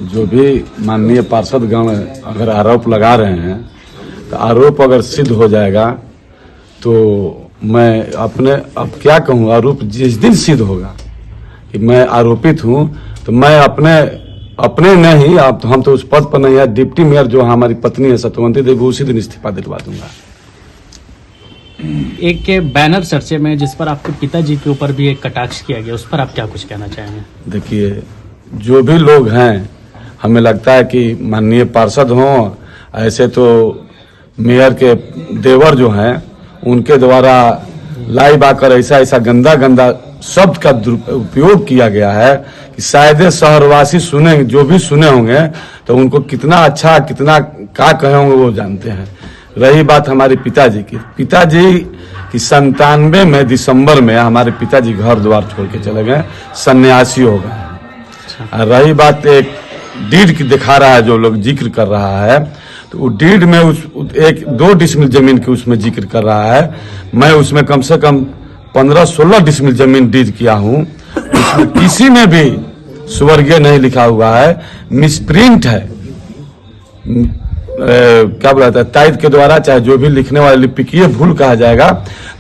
जो भी माननीय पार्षदगण अगर आरोप लगा रहे हैं तो आरोप अगर सिद्ध हो जाएगा तो मैं अब क्या कहूँ, आरोप जिस दिन सिद्ध होगा कि मैं आरोपित हूँ तो मैं अपने नहीं, अब हम तो उस पद पर नहीं है, डिप्टी मेयर जो हमारी पत्नी है सत्यवंती देवी, उसी दिन इस्तीफा दिलवा दूंगा। एक के बैनर चर्चे में जिस पर आपके पिताजी के ऊपर भी एक कटाक्ष किया गया, उस पर आप क्या कुछ कहना चाहेंगे? देखिए, जो भी लोग हैं, हमें लगता है कि माननीय पार्षद हों, ऐसे तो मेयर के देवर जो हैं उनके द्वारा लाइव आकर ऐसा गंदा शब्द का उपयोग किया गया है कि शायद शहरवासी जो भी सुने होंगे तो उनको कितना अच्छा, कितना क्या कहे होंगे वो जानते हैं। रही बात हमारे पिताजी की, 97 में दिसंबर में हमारे पिताजी घर द्वार छोड़ के चले गए, सन्यासी हो गए। रही बात एक डीड की दिखा रहा है, जो लोग जिक्र कर रहा है, तो वो डीड में उस 1-2 डिसमिल जमीन की उसमें जिक्र कर रहा है। मैं उसमें कम से कम 15-16 डिसमिल जमीन डीड किया हूँ, उसमें किसी में भी स्वर्गीय नहीं लिखा हुआ है, मिसप्रिंट है। क्या बोला था, ताइद के द्वारा चाहे जो भी लिखने वाले लिपिकीय भूल कहा जाएगा,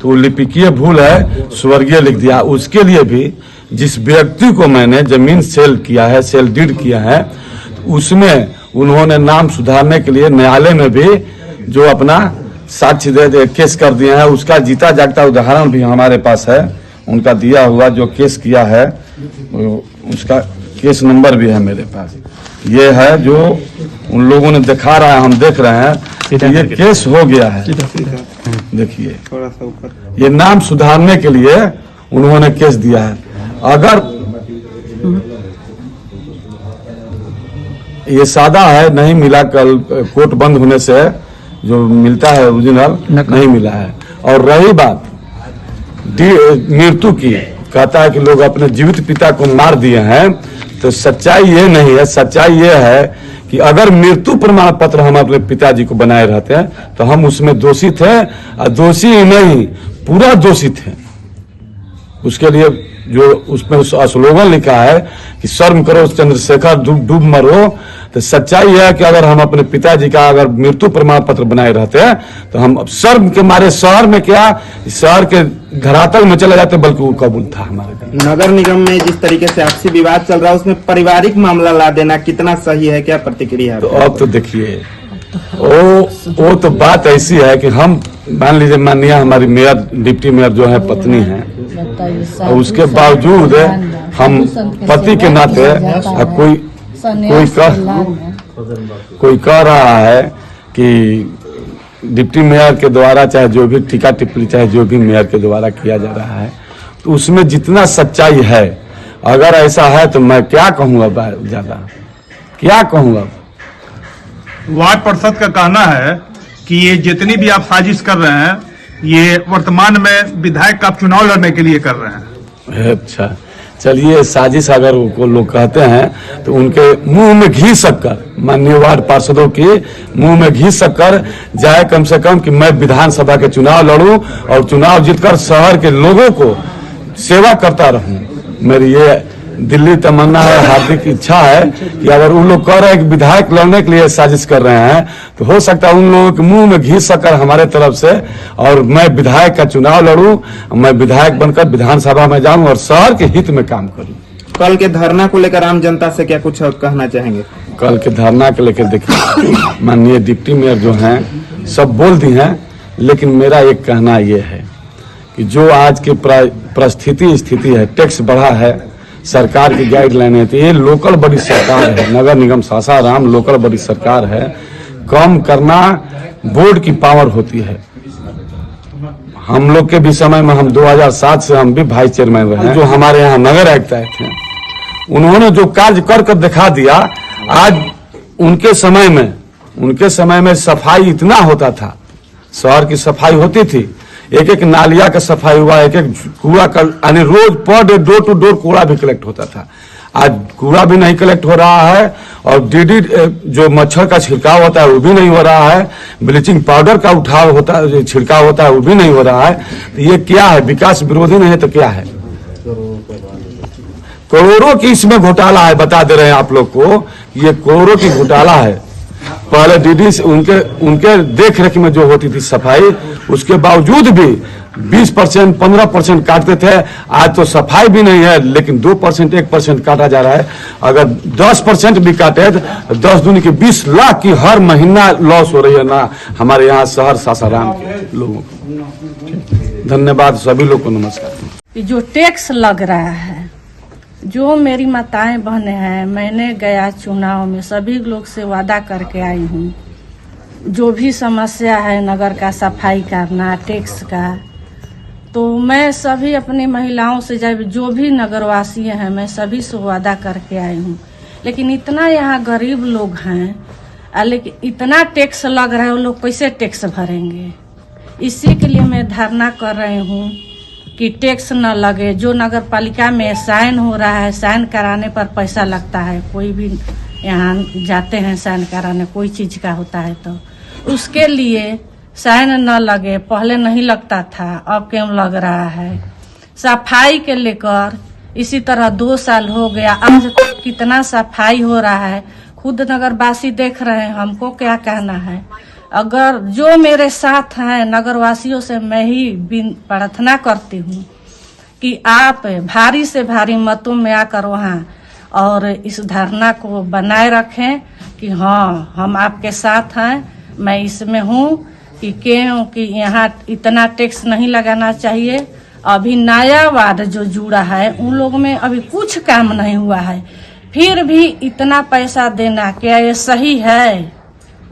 तो वो लिपिकीय भूल है, स्वर्गीय लिख दिया। उसके लिए भी जिस व्यक्ति को मैंने जमीन सेल किया है, सेल डीड किया है, तो उसमें उन्होंने नाम सुधारने के लिए न्यायालय में भी जो अपना साक्ष्य दे केस कर दिए हैं, उसका जीता जागता उदाहरण भी हमारे पास है। उनका दिया हुआ जो केस किया है उसका केस नंबर भी है मेरे पास। ये है जो उन लोगों ने दिखा रहा है, हम देख रहे हैं कि ये केस हो गया है। देखिए, ये नाम सुधारने के लिए उन्होंने केस दिया है। अगर ये सादा है, नहीं मिला, कल कोर्ट बंद होने से जो मिलता है ओरिजिनल नहीं मिला है। और रही बात मृत्यु की, कहता है कि लोग अपने जीवित पिता को मार दिए हैं, तो सच्चाई ये नहीं है। सच्चाई ये है कि अगर मृत्यु प्रमाण पत्र हम अपने पिताजी को बनाए रहते हैं तो हम उसमें दोषी थे, और दोषी ही नहीं, पूरा दोषी थे। उसके लिए जो उसमें स्लोगन लिखा है कि शर्म करो चंद्रशेखर, डूब मरो, तो सच्चाई है कि अगर हम अपने पिताजी का अगर मृत्यु प्रमाण पत्र बनाए रहते हैं तो हम शर्म के मारे शहर में क्या, शहर के धरातल में चले जाते, बल्कि वो कबूल था हमारे। नगर निगम में जिस तरीके से आपसी विवाद चल रहा है, उसमें पारिवारिक मामला ला देना कितना सही है, क्या प्रतिक्रिया है? तो अब तो देखिए, वो तो बात ऐसी है कि हम मान लीजिए, माननीय हमारी मेयर, डिप्टी मेयर जो है पत्नी है, और उसके बावजूद हम पति के नाते कोई कह रहा है कि डिप्टी मेयर के द्वारा चाहे जो भी टीका टिप्पणी चाहे जो भी मेयर के द्वारा किया जा रहा है, तो उसमें जितना सच्चाई है, अगर ऐसा है तो मैं क्या कहूँ, अब ज्यादा क्या कहूँ। अब वार्ड पार्षद का कहना है कि ये जितनी भी आप साजिश कर रहे हैं, ये वर्तमान में विधायक का चुनाव लड़ने के लिए कर रहे हैं। अच्छा, चलिए, साजिश अगर वो लोग कहते हैं तो उनके मुंह में घी शक्कर, माननीय वार्ड पार्षदों के मुंह में घी शक्कर जाए, कम से कम कि मैं विधानसभा के चुनाव लड़ूं और चुनाव जीतकर शहर के लोगों को सेवा करता रहूं। मेरी ये दिल्ली तमन्ना है, हार्दिक इच्छा है कि अगर उन लोग कह रहे हैं कि विधायक लड़ने के लिए साजिश कर रहे हैं, तो हो सकता है उन लोगों के मुंह में घी शक्कर हमारे तरफ से, और मैं विधायक का चुनाव लड़ूं, मैं विधायक बनकर विधानसभा में जाऊं और शहर के हित में काम करूं। कल के धरना को लेकर आम जनता से क्या कुछ कहना चाहेंगे? कल के धरना को लेकर देखिए, माननीय डिप्टी मेयर जो हैं सब बोल दी हैं, लेकिन मेरा एक कहना यह है कि जो आज की परिस्थिति स्थिति है, टैक्स बढ़ा है, सरकार की गाइडलाइन है, तो ये लोकल बड़ी सरकार है, नगर निगम सासाराम लोकल बड़ी सरकार है, कम करना बोर्ड की पावर होती है। हम लोग के भी समय में, हम 2007 से हम भी वाइस चेयरमैन रहे हैं, जो हमारे यहाँ नगर आयुक्त आए थे, उन्होंने जो कार्य कर दिखा दिया। आज उनके समय में सफाई इतना होता था, शहर की सफाई होती थी, एक नालिया का सफाई हुआ, एक कूड़ा का, यानी रोज per day door to door कूड़ा भी कलेक्ट होता था। आज कूड़ा भी नहीं कलेक्ट हो रहा है, और डीडी जो मच्छर का छिड़काव होता है वो भी नहीं हो रहा है, ब्लीचिंग पाउडर का उठाव होता है, छिड़काव होता है वो भी नहीं हो रहा है। तो ये क्या है? विकास विरोधी नहीं है तो क्या है? करोड़ों की इसमें घोटाला है, बता दे रहे हैं आप लोग को, ये करोड़ों की घोटाला है। पहले डीडी से उनके देख रेख में जो होती थी सफाई, उसके बावजूद भी 20%, 15% काटते थे। आज तो सफाई भी नहीं है, लेकिन 2%, 1% काटा जा रहा है। अगर 10% भी काटे तो 10 दूनी के 20 लाख की हर महीना लॉस हो रही है ना हमारे यहाँ शहर सासाराम के लोगों को। धन्यवाद, सभी लोग को नमस्कार। जो टैक्स लग रहा है, जो मेरी माताएं बहनें हैं, मैंने गया चुनाव में सभी लोग से वादा करके आई हूँ, जो भी समस्या है नगर का सफाई करना, टैक्स का, तो मैं सभी अपनी महिलाओं से जब जो भी नगरवासी हैं मैं सभी से वादा करके आई हूँ। लेकिन इतना यहाँ गरीब लोग हैं, लेकिन इतना टैक्स लग रहा है, वो लोग कैसे टैक्स भरेंगे? इसी के लिए मैं धरना कर रही हूँ कि टैक्स न लगे। जो नगर पालिका में साइन हो रहा है, साइन कराने पर पैसा लगता है, कोई भी यहाँ जाते हैं साइन कराने, कोई चीज का होता है तो उसके लिए साइन न लगे। पहले नहीं लगता था, अब क्यों लग रहा है? सफाई के लेकर इसी तरह 2 साल हो गया, आज तक कितना सफाई हो रहा है, खुद नगरवासी देख रहे हैं, हमको क्या कहना है? अगर जो मेरे साथ हैं नगरवासियों से मैं ही प्रार्थना करती हूँ कि आप भारी से भारी मतों में आकर वहाँ और इस धरना को बनाए रखें कि हाँ हम आपके साथ हैं। मैं इसमें हूँ कि क्यों कि यहाँ इतना टैक्स नहीं लगाना चाहिए। अभी नया वार्ड जो जुड़ा है उन लोगों में अभी कुछ काम नहीं हुआ है, फिर भी इतना पैसा देना क्या ये सही है?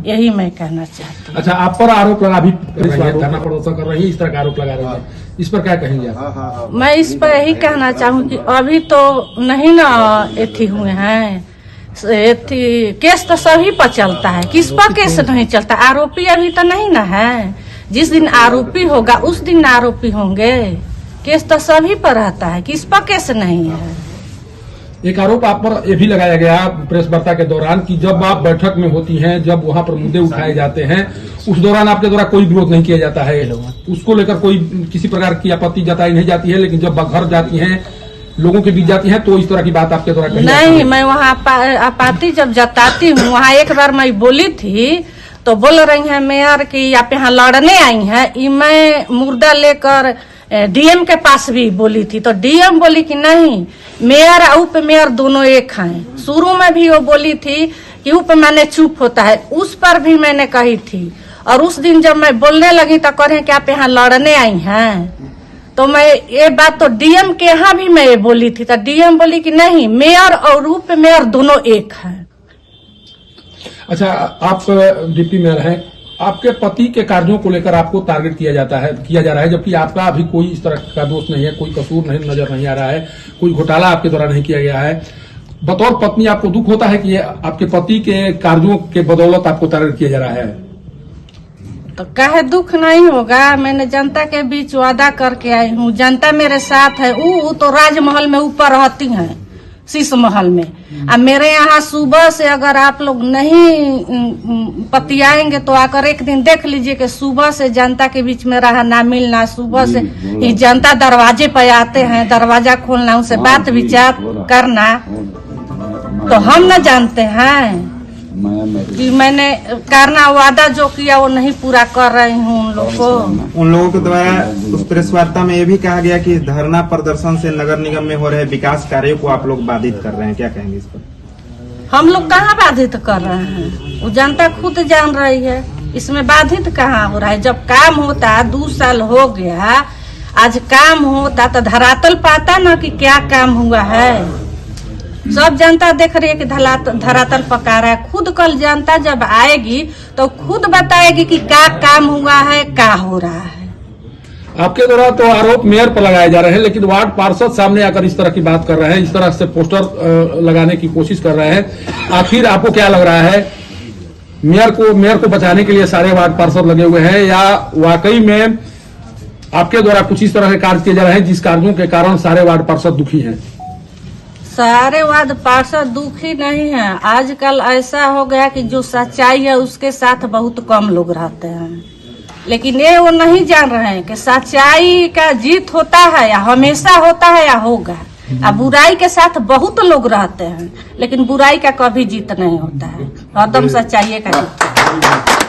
यही मैं कहना चाहती हूँ। अच्छा, आप पर आरोप लगा, अभी धरना प्रदर्शन कर रही है, इस तरह का आरोप लगा रही है, इस पर क्या कहेंगे आप? मैं इस पर यही कहना चाहूँ कि अभी तो नहीं ना एथी हुए हैं, केस तो सभी पर चलता है, किस पर केस नहीं चलता? आरोपी अभी तो नहीं ना है। जिस दिन आरोपी होगा उस दिन आरोपी होंगे। केस तो सभी पर रहता है, किस पर केस नहीं है? एक आरोप आप पर ये भी लगाया गया प्रेस वार्ता के दौरान कि जब आप बैठक में होती हैं, जब वहां पर मुद्दे उठाए जाते हैं, उस दौरान आपके द्वारा कोई विरोध नहीं किया जाता है, उसको लेकर कोई किसी प्रकार की आपत्ति जताई नहीं जाती है, लेकिन जब घर जाती हैं, लोगों के बीच जाती हैं, तो इस तरह की बात आपके द्वारा नहीं। मैं वहाँ आपत्ति जब जताती हूँ, वहाँ एक बार मैं बोली थी तो बोल रही है मेयर कि आप यहाँ लड़ने आई हैं। मैं मुर्दा लेकर डीएम के पास भी बोली थी तो डीएम बोली कि नहीं, मेयर और उप मेयर दोनों एक हैं। शुरू में भी वो बोली थी कि उप माने चुप होता है, उस पर भी मैंने कही थी। और उस दिन जब मैं बोलने लगी तो कह रहे कि आप यहाँ लड़ने आई हैं, तो मैं ये बात तो डीएम के यहाँ भी मैं ये बोली थी, तो डीएम बोली कि नहीं, मेयर और उप मेयर दोनों एक हैं। अच्छा, आप डिप्टी मेयर हैं, आपके पति के कार्यों को लेकर आपको टारगेट किया जा रहा है, जबकि आपका अभी कोई इस तरह का दोष नहीं है, कोई कसूर नहीं नजर नहीं आ रहा है, कोई घोटाला आपके द्वारा नहीं किया गया है। बतौर पत्नी आपको दुख होता है कि ये आपके पति के कार्यों के बदौलत आपको टारगेट किया जा रहा है? तो काहे दुख नहीं होगा? मैंने जनता के बीच वादा करके आई हूँ, जनता मेरे साथ है। वो तो राजमहल में ऊपर रहती हैं, शीश महल में। अब मेरे यहाँ सुबह से अगर आप लोग नहीं पतियाएंगे तो आकर एक दिन देख लीजिए कि सुबह से जनता के बीच में रहना मिलना, सुबह से ही जनता दरवाजे पर आते हैं, दरवाजा खोलना, उनसे बात विचार करना, तो हम न जानते हैं कि मैंने करना वादा जो किया वो नहीं पूरा कर रही हूँ उन लोगों के द्वारा उस प्रेस वार्ता में ये भी कहा गया कि धरना प्रदर्शन से नगर निगम में हो रहे विकास कार्यों को आप लोग बाधित कर रहे हैं, क्या कहेंगे इस पर? हम लोग कहाँ बाधित कर रहे हैं? वो जनता खुद जान रही है, इसमें बाधित कहाँ हो रहा है? जब काम होता 2 साल हो गया, आज काम होता तो धरातल पाता ना कि क्या काम हुआ है। सब जनता देख रही है कि धरातल पका रहा है। खुद कल जनता जब आएगी तो खुद बताएगी कि क्या काम हुआ है, क्या हो रहा है। आपके द्वारा तो आरोप मेयर पर लगाए जा रहे हैं, लेकिन वार्ड पार्षद सामने आकर इस तरह की बात कर रहे हैं, इस तरह से पोस्टर लगाने की कोशिश कर रहे हैं। आखिर आपको क्या लग रहा है, मेयर को बचाने के लिए सारे वार्ड पार्षद लगे हुए हैं, या वाकई में आपके द्वारा कुछ इस तरह के कार्य किए जा रहे हैं जिस कार्यों के कारण सारे वार्ड पार्षद दुखी हैं? सारे वार्ड पार्षद दुखी नहीं है। आजकल ऐसा हो गया कि जो सच्चाई है उसके साथ बहुत कम लोग रहते हैं, लेकिन ये वो नहीं जान रहे हैं कि सच्चाई का जीत होता है या हमेशा होता है या होगा। अब बुराई के साथ बहुत लोग रहते हैं, लेकिन बुराई का कभी जीत नहीं होता है, हरदम सच्चाई का जीत।